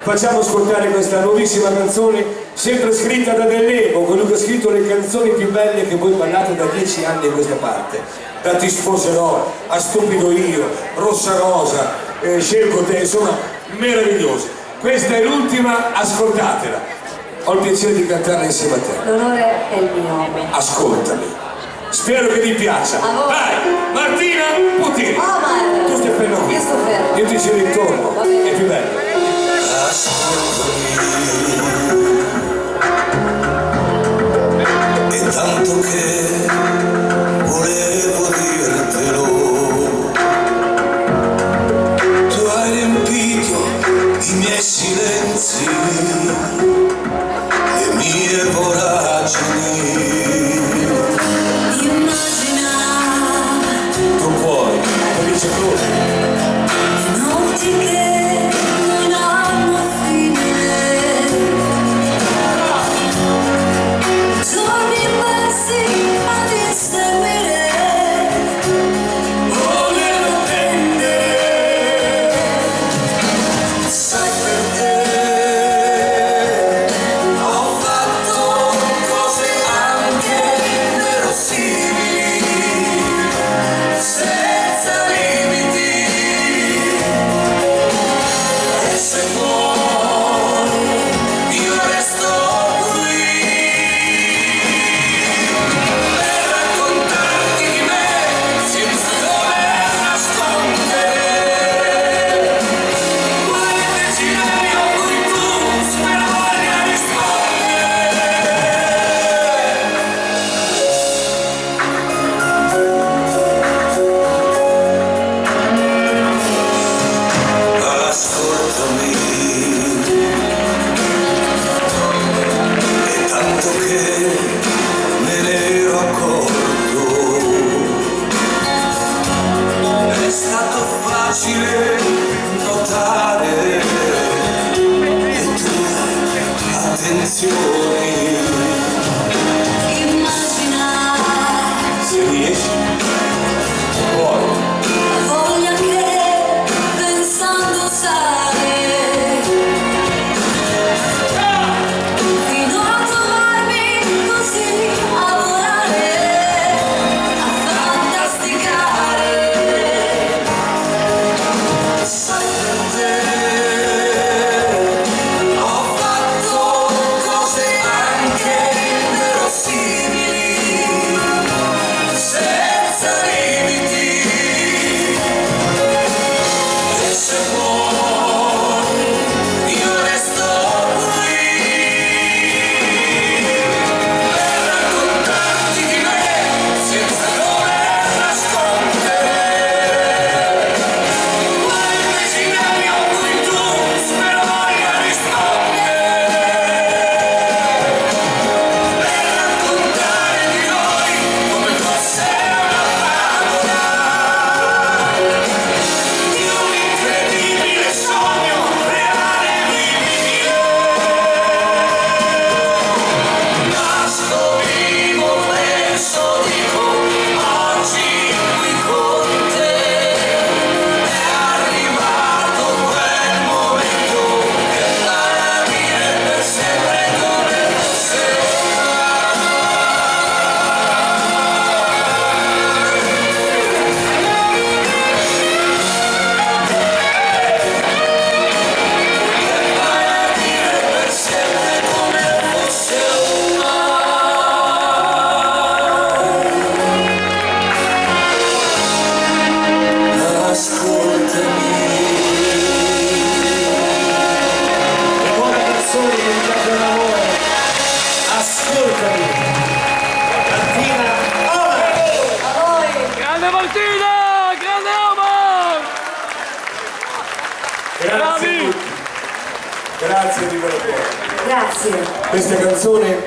facciamo ascoltare questa nuovissima canzone, sempre scritta da Dell'Evo, quello che ha scritto le canzoni più belle che voi ballate da 10 anni a questa parte, da Ti sposerò, a Stupido io, Rossa Rosa, Scelgo te, insomma meravigliose. Questa è l'ultima, ascoltatela, ho il piacere di cantarla insieme a te. L'onore è il mio. Ascoltami, spero che ti piaccia. Vai, Martina Puttini. Tu stai fermo qui, io sto fermo, io ti giro intorno, è più bello. E tanto che volevo dirtelo, tu hai riempito i miei silenzi, le mie voragini. Immagina, Tu puoi, come dice tu. notti che non hanno fine, giorni persi ad inseguire, volevo prendere, sai perché ho fatto cose anche verosimili, senza limiti. E se vuoi, io resto qui per raccontarti di me senza dover nascondere quel desiderio a cui tu spero voglia rispondere. Ascoltami, è tanto che me ne ero accorto, è stato facile notare le tue attenzioni. Immagina, Se riesci, puoi. la voglia che pensando sale fino a trovarmi così a volare, a fantasticare. Sai perché ho fatto cose anche verosimili, senza limiti. E se vuoi, io resto qui per raccontarti di me senza dover nascondere quel desiderio a cui tu spero voglia rispondere, per raccontare di noi come fosse una favola, di un incredibile sogno reale e vivibile. Nasco vivo, penso, dico, oggi qui con te. È arrivato quel momento che vale a dire per sempre come fosse per sempre come fosse ascoltami. Una buona canzone dedicata a voi. Ascoltami. Martina Omar. A voi. Grande Martina! Grande Omar! Grazie a Bravi. tutti. Grazie di cuore. Grazie. Questa canzone